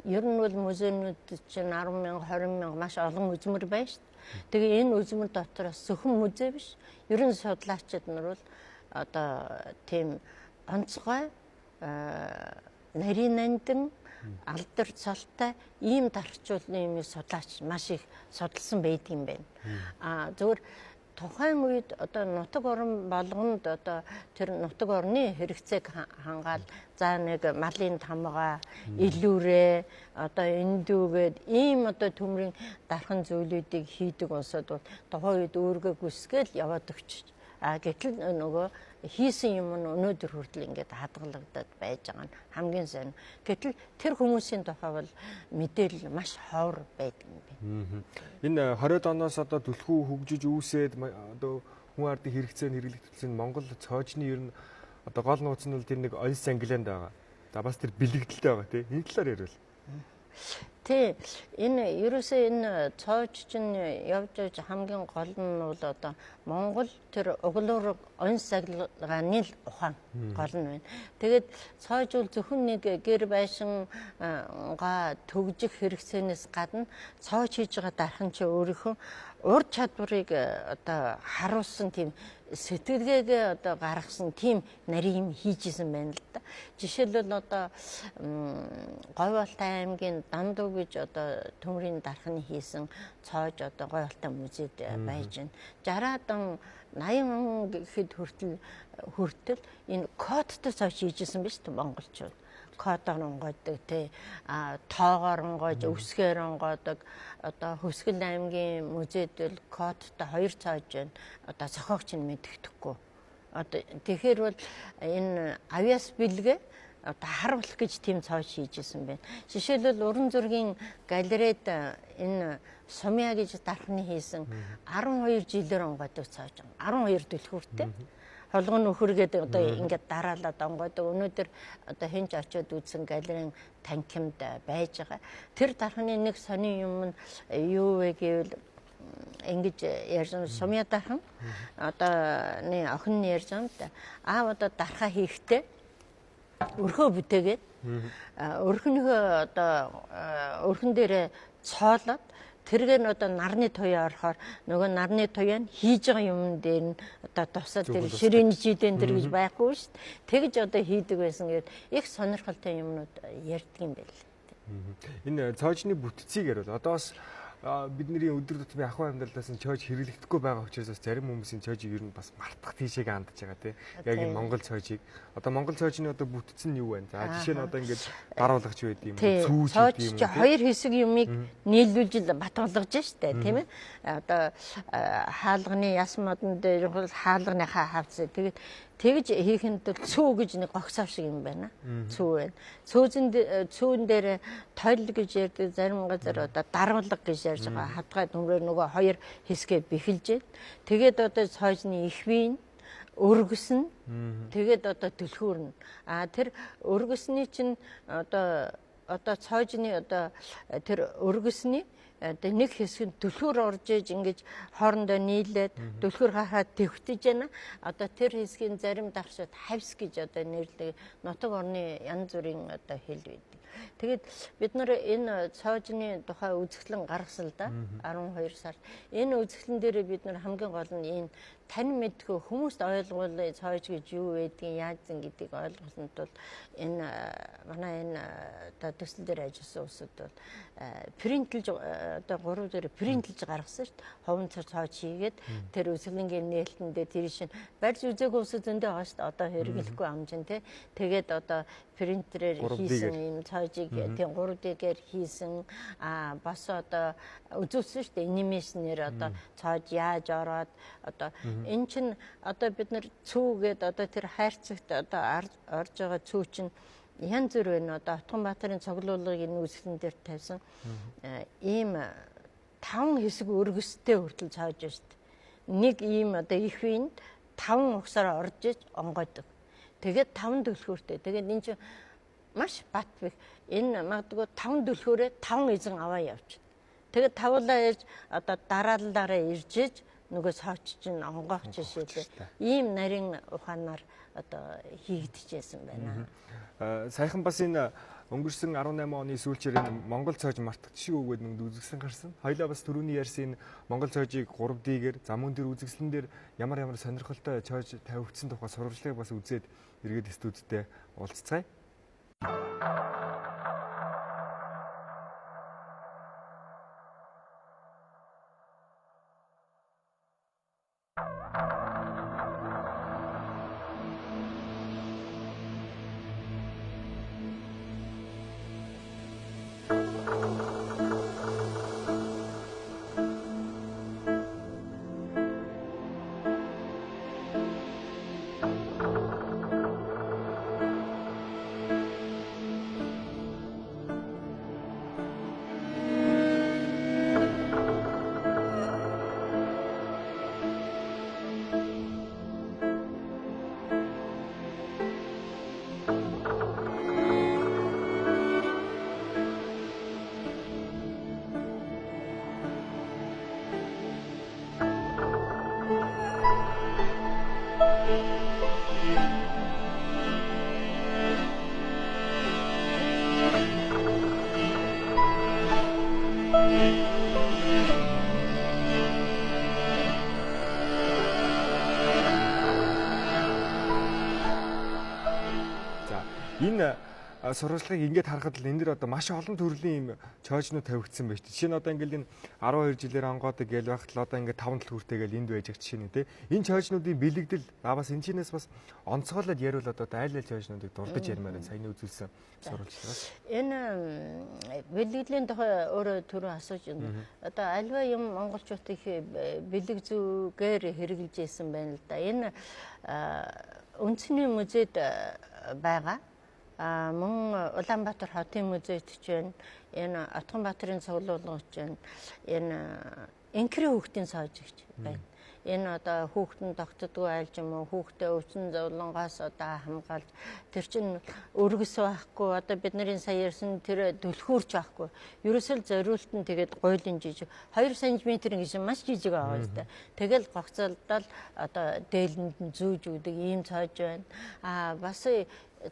ер нь бол музейнүүд чинь 10,000, 20,000 маш олон үзмэр байна шүү дээ. Тэгээ энэ үзмэр дотроос зөвхөн музей биш. Ер нь судлаачид нар бол одоо тийм онцгой нарийн нандин алдар цолтой ийм тархичуулны юм судлаач маш их судалсан байдаг юм байна. Зөвхөн тухайн үед одоо нутаг орн болгонд одоо тэр нутаг орны хэрэгцээг хангаал за нэг малын тамга, илүүрээ одоо эндүүгээд ийм одоо төмрийн дархан зүйлүүдийг хийдэг улсууд бол тухайн үед өөргөө гүсгээл яваад өгч Гэтэл нөгөө хийсэн юм нь өнөөдөр хүртэл ингээд хадгалагдаад байж байгаа нь хамгийн сайн. Гэтэл тэр хүмүүсийн тухай бол мэдээлэл маш ховор байдаг юм байна. Энэ 20-од оноос одоо түлхүү хөгжиж үүсээд одоо хүн ардын хэрэгцээнд хэрэглэгдсэн Монгол цоожны ер нь одоо гол нууц нь бол тэр нэг онс англианд байгаа. За бас тэр бэлэгдэлтэй байгаа тий. Энэ талаар ярил. Тий, энэ ерөөсөө энэ цоож чинь явж явж хамгийн гол нь бол одоо Монгол тэр углуур онс аглагааны ухаан гол нь байна. Тэгээд цоож бол зөвхөн нэг гэр байшингаа төгжих хэрэгцээнээс гадна цоож хийж байгаа дархан чи өөрийнхөө ур чадварыг одоо харуулсан тийм сэтгэлгээгээ одоо гаргасан тийм нарийн юм хийжсэн байна л да. Жишээлбэл одоо Говьолтай аймгийн Дандуу гэж одоо төмрийн дархны хийсэн цоож одоо Говьолтай музейд байж байна. 60-аад он 80 он гэхэд хүртэл энэ кодтой цоож хийжсэн биз дээ монголчууд. Кодоор онгойдог тий тоогоор онгойж өвсгээр онгойдог одоо Хөсгөл аймгийн музейд л кодтой 2 цоож байна. Одоо зохиогч нь мэддэхгүй. Одоо тэгэхээр бол энэ авиас бэлгээ одоо харуулах гэж тийм цоож хийжсэн байна. Жишээлбэл уран зургийн галерейд энэ Сумья гэж дархны хийсэн 12 жилээр онгойдог цоож байгаа. 12 дэлгүүртэй. Холгон нөхөргээд одоо ингээд дараалаад онгойдог. Өнөөдөр одоо хинж очиод үзсэн галерейн танхимд байж байгаа. Тэр дархны нэг сони юм нь юу вэ гэвэл ингэж ярьж Сумья дархан одоо нэг охин нь ярьж байгаа юм да. Аав одоо дархаа хийхдээ өрхөө бүтээгээд өрхөнийхөө одоо өрхөн дээрээ цоолоод тэргээр нь одоо нарны туяа орохоор нөгөө нарны туяа нь хийж байгаа юм дээр нь одоо тусаад тэр ширээний жидэн тэр гэж байхгүй шүү дээ. Тэгж одоо хийдэг байсан гэд их сонирхолтой юмнууд ярьдаг юм байл. Энэ цоожны бүтцийг ярил. Одоо бас бидний өдөр тутмын ахуй амьдралаас нь цоож хэрэглэгдэхгүй байгаа учраас бас зарим хүмүүсийн цоожийг ер нь бас мартах тийшээ хандж байгаа тий. Яг энэ Монгол цоожийг. Одоо Монгол цоожны одоо бүтц нь юу вэ? За жишээ нь одоо ингэж даруулагч байд юм уу? Цүүж байд юм уу? Хоёр хэсэг юмыг нийлүүлж батгалгаж штэ тийм ээ. Одоо хаалганы яс модон дээр хаалганыхаа хавцаа тэгээд тэгж хийхэд цүү гэж нэг гогсоо шиг юм байна. Цүү байна. Цүүн дээр тойл гэж ярьдаг, зарим газар одоо даруулга гэж ярьж байгаа. Хадгай төмрөө нөгөө хоёр хэсгээ бэхэлж байна. Тэгээд одоо цоожны ихвийн өргөс нь тэгээд одоо түлхүүр нь. Тэр өргөсний чинь одоо цоожны одоо тэр өргөсний одоо нэг хэсэг нь түлхүүр орж иж ингэж хоорондоо нийлээд түлхүүр хахаад твтэж байна. Одоо тэр хэсгийн зарим даршууд хавс гэж одоо нэрлэдэг нутаг орны янз бүрийн одоо хэл байдаг. Тэгээд бид нар энэ цоожны тухай үзэсгэлэн гаргасан л да 12 сард. Энэ үзэсгэлэн дээр бид нар хамгийн гол нь энэ тань мэдгүй хүмүүст ойлгуулъя цоож гэж юу байдгийг яаж зэн гэдгийг ойлгуулсанд бол энэ манай энэ одоо төсөл дээр ажилласан улсууд бол принтлж одоо 3 дээр принтлж гаргасан шүү дээ. Ховн цар цоож хийгээд тэр үзэсгэлэнгийн нээлтэндээ тэр шин барьж үзээгүй улсууд зөндөө байгаа шүү дээ. Одоо хэрэглэхгүй амжин тий. Тэгээд одоо принтерээр хийсэн юм цоожийг тийм 3D-гээр хийсэн бас одоо үзүүлсэн шүү дээ. Анимашнээр одоо цоож яаж ороод одоо энэ чинь одоо бид нар цүүгээд одоо тэр хайрцагт одоо орж байгаа цүү чинь янз бүр байна. Одоо Отгонбаатарын цоглуулгыг энэ үзэсгэлэн дээр тавьсан ийм 5 хэсэг өргөстэй хүртэл цоож байна шүү дээ. Нэг ийм одоо их винд 5 угсаар орж иж онгойдог. Тэгээд 5 дэлгүүртэй. Тэгээд энэ чинь маш бат бих. Энэ магадгүй 5 дэлгүүрээ 5 эзэн аваа явж. Тэгээд тавлаа яаж одоо дараалалаараа ирж иж нөгөө цооч чинь онгойч шишээ. Ийм нарийн ухаанаар одоо хийгдэжсэн байна. Саяхан бас энэ өнгөрсөн 18 оны сүүлчээр энэ Монгол цоож мартагдшиг өгөөд нэг үзэсгэлэн гарсан. Хоёлаа бас түрүүний ярьсан энэ Монгол цоожийг 3D-гээр замун дээр үзэсгэлэн дээр ямар сонирхолтой цоож тавигдсан тухай сурвалжлагыг бас үзээд эргээд студидтэй уулзцгаая. сурвалжлагыг ингээд харахад л энэ дэр одоо маш олон төрлийн юм чойжнууд тавигдсан байж. Жишээ нь одоо ингээд энэ 12 жилээр онгоодаг гэж байхад л одоо ингээд 5 төлхүүртэйгээл энд байж байгаа жишээ нь тий. Энэ чойжнуудын бэлэгдэл бас энэ чинээс бас онцгойлоод яриул одоо айл чойжнуудыг дурдж ярмаар сайн үзүүлсэн сурвалжлагаас. Энэ бэлэгдлийн тухай өөрөө түрүү асууж байна. Одоо альва юм монголчуудыг бэлэг зүгээр хэрэгжилж ирсэн байна л да. Энэ үндэсний музейд байгаа. Мөн Улаанбаатар хотын музейд ч байна. Энэ Атганбаатарын цуглуулгач байна. Энэ энкрийн хүүхдийн соёж гэж байна. Энэ одоо хүүхдэн тогтдгүй айлж юм уу хүүхдээ өвчин зовлонгоос одоо хамгаалж тэр чинь өргөс байхгүй одоо бидний сая ярьсан тэр түлхүүрч байхгүй ерөөсөө зориулт нь тэгээд гойлын жижиг 2 см гэж маш жижиг байгаа юм да. Тэгэл гогцолдол одоо дээлэнд нь зүүж үүдэг ийм цоож байна. Бас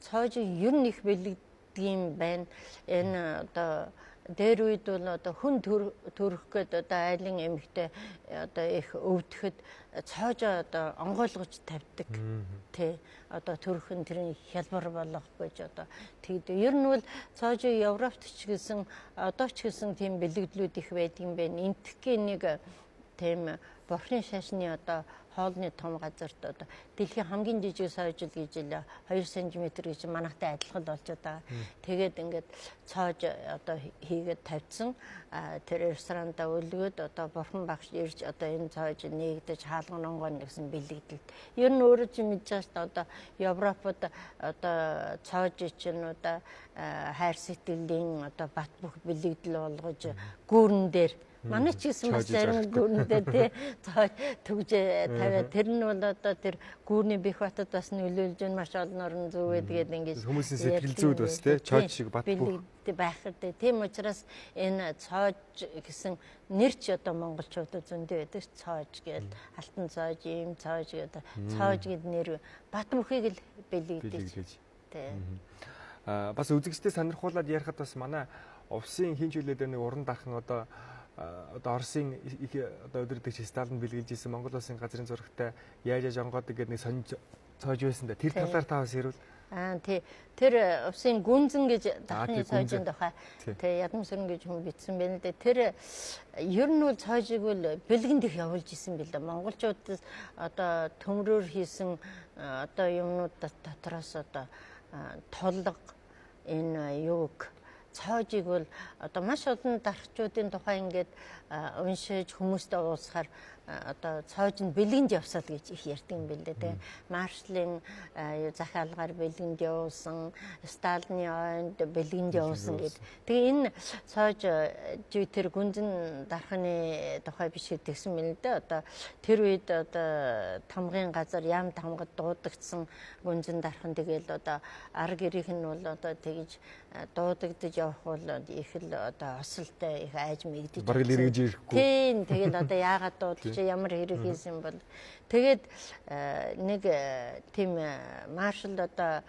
цоожийг ер нь их бэлэгдэг юм байна. Энэ одоо дээр үед бол одоо хүн төрөх гээд одоо айлын эмэгтэй одоо их өвдөхэд цоож одоо онгойлгож тавьдаг тий одоо төрөх нь тэрний хялбар болох гэж одоо тэгдэг. Ер нь бол цоожийг Европт ч гэсэн одоо ч гэсэн тийм бэлэгдлүүд их байдаг юм байна. Энтхийн нэг тийм бурхны шашны одоо хоолны том газарт одоо дэлхийн хамгийн жижиг соёжил гэж л 2 см гэж манайхтай адилхан болж байгаа. Тэгээд ингээд цоож одоо хийгээд тавьсан. Тэр ресторанда өлгөөд одоо бурхан багш ирж одоо энэ цоож нээгдэж хаалган онгоно гэсэн бэлэгдэлд. Ер нь өөрөө чи мэдж байгаа шүү дээ одоо Европод одоо цоож чинь одоо хайр сэтгэлийн одоо бат бөх бэлэгдэл болгож гүүрэн дээр манай ч гэсэн бас зарим гүрнэдээ тий цоож төгж тавиад тэр нь бол одоо тэр гүүрний бэх батад бас нөлөөлж нь маш олон орн зүвээ тэгээд ингэж хүмүүсийн сэтгэл зүйд бас тий цоож шиг бат бүх байхад тийм учраас энэ цоож гэсэн нэр ч одоо монголчуудад зөндөө байдаг цоож гээл алтан цоож ийм цоож гэдэг цоож гэд нэр бат бүхийг л бэлэгдэж тий бас үзэгчтэй сонирхуулаад ярихад бас манай увсын хинч хөлөөд нэг уран дархан одоо Оросын их одоо өдөрдөгч Сталин бэлгэлж исэн Монгол улсын газрын зурагтай яаж онгоодог гэдэг нэг сонин цоож байсан да. Тэр талаар та бас ярил. Тий. Тэр увсын гүнзэн гэж дахны цоожинд баха. Тий, ядам сүрэн гэж хүн бичсэн байна дээ. Тэр ер нь бол цоожиг бол бэлгэнд их явуулж исэн бэл дээ. Монголчууд одоо төмрөөр хийсэн одоо юмнууд дотроос одоо толго энэ юуг цоожиг бол одоо маш олон дархчуудын тухай ингээд уншиж хүмүүстээ уусахаар одоо цоож нь бэлгэнд явсал гэж их ярьдаг юм билээ те. Маршалын захиалгаар бэлгэнд явуулсан, Сталины ойнд бэлгэнд явуулсан гэдэг. Тэгээ энэ цоож тэр гүнзэн дарханы тухай биш гэдгсэн мэл дээ. Одоо тэр үед одоо тамгын газар яам тамгад дуудагдсан гүнзэн дархан тэгэл одоо арга гэрийнх нь бол одоо тэгж дуудагдж явах бол их л одоо осолтой их айж мэгдэж бараг л эргэж ирэхгүй. Тийм тэгэл одоо яагаад дуудаж ямар хэрэг хийсэн бол тэгээд нэг тийм маршал одоо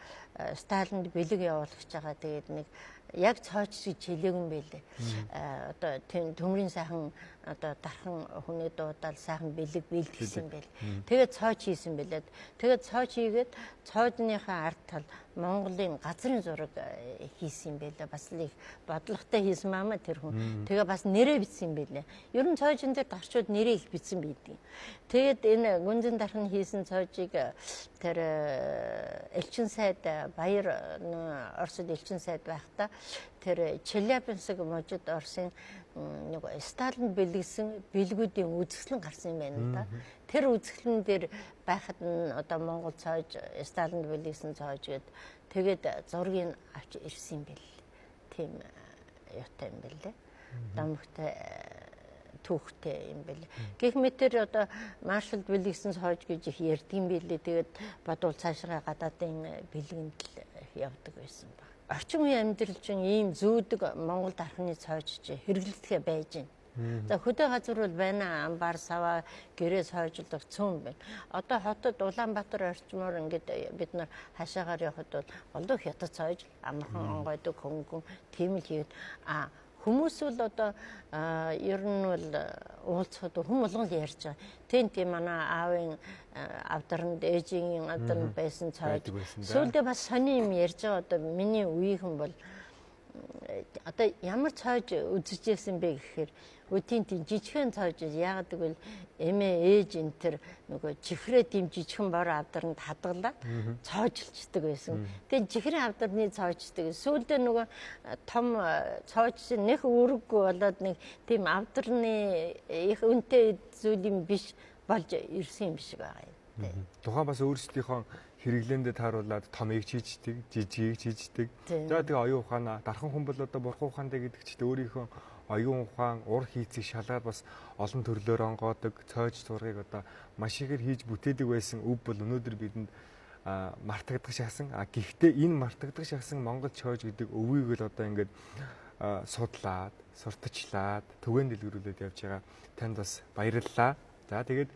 Сталинд бэлэг явуулагч байгаа. Тэгээд нэг яг цоож шиг хэлээгүй юм байлээ. Одоо тийм төмрийн сайхан одоо дархан хүний дуудаал сайхан бэлэг бэлтгэсэн байл. Тэгээд цоож хийсэн байлээ. Тэгээд цоож хийгээд цоожныхаа ард тал Монголын газрын зураг хийсэн юм байлээ. Бас л их бодлоготой хийсэн маа тэр хүн. Тэгээ бас нэрээ бичсэн юм байлээ. Ер нь цоожин дээр дарчууд нэрээ их бичсэн байдаг. Тэгээд энэ гүнзэн дархан хийсэн цоожийг тэр элчин сайд баяр Оросд элчин сайд байхдаа тэр Челябинск мужид Оросын нэг Сталин бэлгэсэн бэлгүүдийн үзэсгэлэн гарсан юм байна да. Тэр үзэсгэлэн дээр байхад нь одоо Монгол цоож Сталинд бэлгэсэн цоож гээд тэгээд зургийг авч ирсэн юм бэл. Тийм юутай юм бэлээ. Дамхтай түүхтэй юм бэл. Гэх мэтэр одоо маршалд бэлгэсэн цоож гэж их ярьдаг юм бэлээ. Тэгээд бодвол цаашгаа гадаадын бэлгэнд л явдаг байсан ба. Орчин үеийн амьдрал чинь ийм зүүдэг Монгол дархны цоож хэрэглэдэг байж байна. За хөдөө газар бол байна амбар саваа гэрээ цоожлох цөм байна. Одоо хотод Улаанбаатар орчмоор ингээд бид нар хашаагаар явхад бол голдуу хятад цоож амархан онгойдог хөнгөн тийм л хийгээд Хүмүүс бол одоо ер нь бол уулзахад хүн болгон л ярьж байгаа. Тийм манай аавын авдарнд ээжийн авдарнд байсан цааш. Сүүлдээ бас сони юм ярьж байгаа. Одоо миний үеийнхэн бол одоо ямар цааж үзэж ирсэн бэ гэхээр тийм жижигхэн цааж яагаад гэвэл эмээ ээж энэ төр нөгөө чихрээ тийм жижигхэн бор авдарнд хадгалаад цоожлцдаг байсан. Тэгээд чихрийн авдарны цоождаг. Сүүлдээ нөгөө том цоож нэх үүрэггүй болоод нэг тийм авдарны их үнэтэй зүйл юм биш болж ирсэн юм шиг байгаа юм. Тухайн бас өөрсдийнхөө хэрэглээндээ тааруулаад томыг чийждэг, жижигийг чийждэг. За тэгээ оюун ухаан дархан хүн бол одоо бурхан ухаантай гэдэг чигт өөрийнхөө оюун ухаан, ур хийцийг шалгаад бас олон төрлөөр онгоодог, цоож зургийг одоо маш ихээр хийж бүтээдэг байсан өв бол өнөөдөр бидэнд мартагдах шахсан. Гэхдээ энэ мартагдах шахсан Монгол цоож гэдэг өвийг л одоо ингээд судлаад, сурталчлаад, түгээн дэлгэрүүлээд явж байгаа. Танд бас баярлалаа. За тэгээд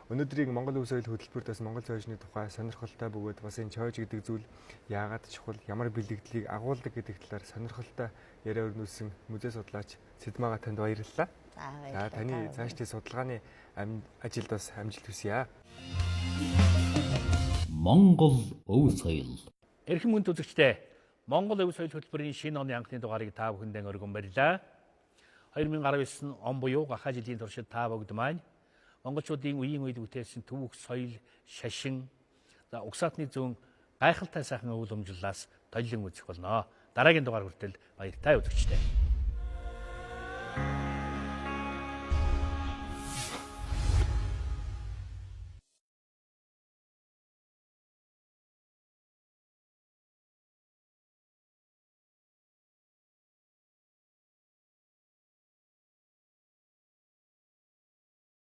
өнөөдрийн Монгол өв соёл хөтөлбөрт бас Монгол цоожны тухай сонирхолтой бөгөөд бас энэ цоож гэдэг зүйл яагаад чухал, ямар бэлэгдлийг агуулдаг гэдэг талаар сонирхолтой яриа өрнүүлсэн музей судлаач Сэдмага танд баярлалаа. За таны цаашдын судалгааны ажилд бас амжилт хүсье. Монгол өв соёл. Эрхэм хүнд үзэгчдээ Монгол өв соёл хөтөлбөрийн шинэ оны анхны дугаарыг та бүхэндээ өргөн барьлаа. 2019 он буюу гахаа жилийн туршид та бүгд маань монголчуудын үеийн үед бүтээсэн түүх, соёл, шашин, угсаатны зүүн гайхалтай сайхан өвөл өмжлөлээс толилон үзэх болно. Дараагийн дугаар хүртэл баяртай үзэгчдээ.